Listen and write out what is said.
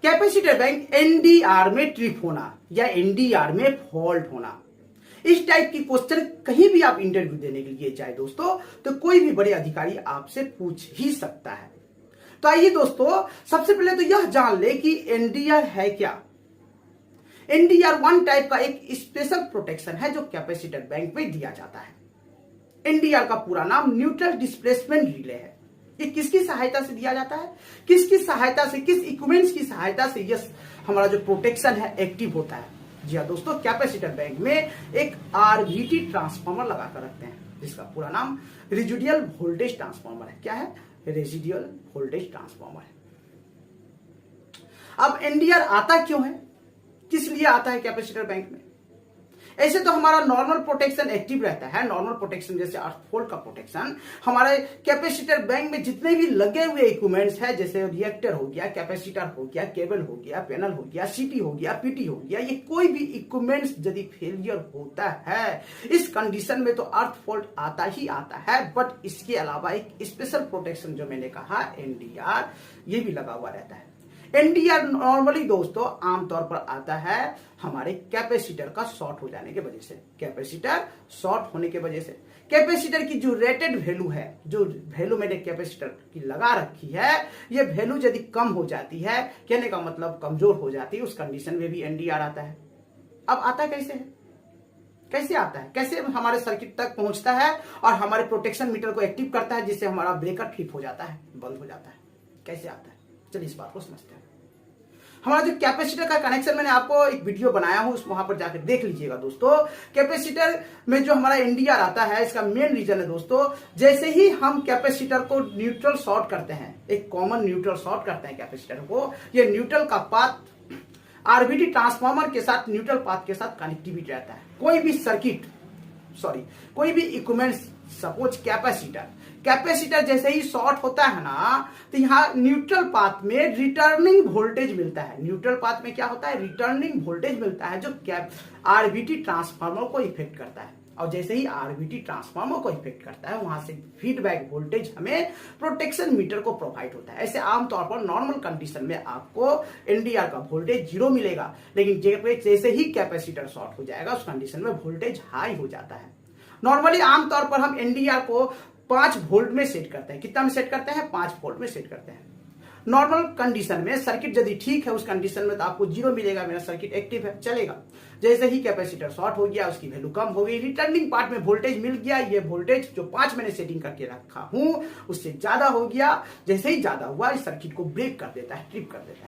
Capacitor bank NDR में trip होना या एनडीआर में फॉल्ट होना, इस टाइप की क्वेश्चन कहीं भी आप इंटरव्यू देने के लिए चाहे दोस्तों तो कोई भी बड़े अधिकारी आपसे पूछ ही सकता है। तो आइए दोस्तों, सबसे पहले तो यह जान ले कि एनडीआर है क्या। एनडीआर वन टाइप का एक स्पेशल प्रोटेक्शन है जो कैपेसिटर बैंक में दिया जाता है। एनडीआर का पूरा नाम न्यूट्रल डिस्प्लेसमेंट रिले है। ये किसकी सहायता से दिया जाता है, किसकी सहायता से, किस इक्विपमेंट्स की सहायता से यह हमारा जो प्रोटेक्शन है एक्टिव होता है। जी हाँ दोस्तों, कैपेसिटर बैंक में एक आरवीटी ट्रांसफार्मर लगाकर रखते हैं जिसका पूरा नाम रेजिडुअल वोल्टेज ट्रांसफार्मर है। क्या है? रेजिडुअल वोल्टेज ट्रांसफार्मर है। अब एनडीआर आता क्यों है, किस लिए आता है कैपेसिटर बैंक में? ऐसे तो हमारा नॉर्मल प्रोटेक्शन एक्टिव रहता है, नॉर्मल प्रोटेक्शन जैसे अर्थफोल्ड का प्रोटेक्शन। हमारे कैपेसिटर बैंक में जितने भी लगे हुए इक्विपमेंट्स हैं जैसे रिएक्टर हो गया, कैपेसिटर हो गया, केबल हो गया, पैनल हो गया, सीटी हो गया, पीटी हो गया, ये कोई भी इक्विपमेंट्स यदि फेलियर होता है इस कंडीशन में तो अर्थफोल्ड आता ही आता है। बट इसके अलावा एक स्पेशल प्रोटेक्शन जो मैंने कहा एनडीआर, ये भी लगा हुआ रहता है। एनडीआर नॉर्मली दोस्तों आमतौर पर आता है हमारे कैपेसिटर का शॉर्ट हो जाने की वजह से। कैपेसिटर शॉर्ट होने की वजह से कैपेसिटर की जो रेटेड वैल्यू है, जो वैल्यू मैंने कैपेसिटर की लगा रखी है, ये वैल्यू यदि कम हो जाती है, कहने का मतलब कमजोर हो जाती है, उस कंडीशन में भी एनडीआर आता है। अब आता कैसे है, कैसे आता है, कैसे हमारे सर्किट तक पहुंचता है और हमारे प्रोटेक्शन मीटर को एक्टिव करता है जिससे हमारा ब्रेकर ट्रिप हो जाता है, बंद हो जाता है। कैसे आता है, चलिए इस बात को समझते हैं। हमारा जो कैपेसिटर का कनेक्शन मैंने आपको एक वीडियो बनाया हूं, वहां पर जाकर देख लीजिएगा दोस्तों। कैपेसिटर में जो हमारा एनडीआर आता है इसका मेन रीजन है दोस्तों, जैसे ही हम कैपेसिटर को न्यूट्रल शॉर्ट करते हैं, एक कॉमन न्यूट्रल शॉर्ट करते हैं कैपेसिटर को, ये न्यूट्रल का पाथ आरबीटी ट्रांसफार्मर के साथ, न्यूट्रल पाथ के साथ कनेक्टिविटी रहता है। कोई भी सर्किट, कोई भी इक्विपमेंट, सपोज कैपेसिटर जैसे ही शॉर्ट होता है ना, तो यहाँ न्यूट्रल पाथ में रिटर्निंग वोल्टेज मिलता है। न्यूट्रल पाथ में क्या होता है, रिटर्निंग वोल्टेज मिलता है जो आरबीटी ट्रांसफार्मर को इफेक्ट करता है। और जैसे ही आरबीटी ट्रांसफार्मर को इफेक्ट करता है वहां से फीडबैक वोल्टेज हमें प्रोटेक्शन मीटर को प्रोवाइड होता है। ऐसे आमतौर पर नॉर्मल कंडीशन में आपको एनडीआर का वोल्टेज 0 मिलेगा, लेकिन जैसे ही कैपेसिटर शॉर्ट हो जाएगा उस कंडीशन में वोल्टेज हाई हो जाता है। नॉर्मली आमतौर पर हम एनडीआर को 5 वोल्ट में सेट करते हैं। कितना में सेट करते हैं? 5 वोल्ट में सेट करते हैं। नॉर्मल कंडीशन में सर्किट यदि ठीक है उस कंडीशन में तो आपको 0 मिलेगा, मेरा सर्किट एक्टिव है, चलेगा। जैसे ही कैपेसिटर शॉर्ट हो गया, उसकी वैल्यू कम हो गई, रिटर्निंग पार्ट में वोल्टेज मिल गया, ये वोल्टेज जो 5 मैंने सेटिंग करके रखा हूं उससे ज्यादा हो गया। जैसे ही ज्यादा हुआ इस सर्किट को ब्रेक कर देता है, ट्रिप कर देता है।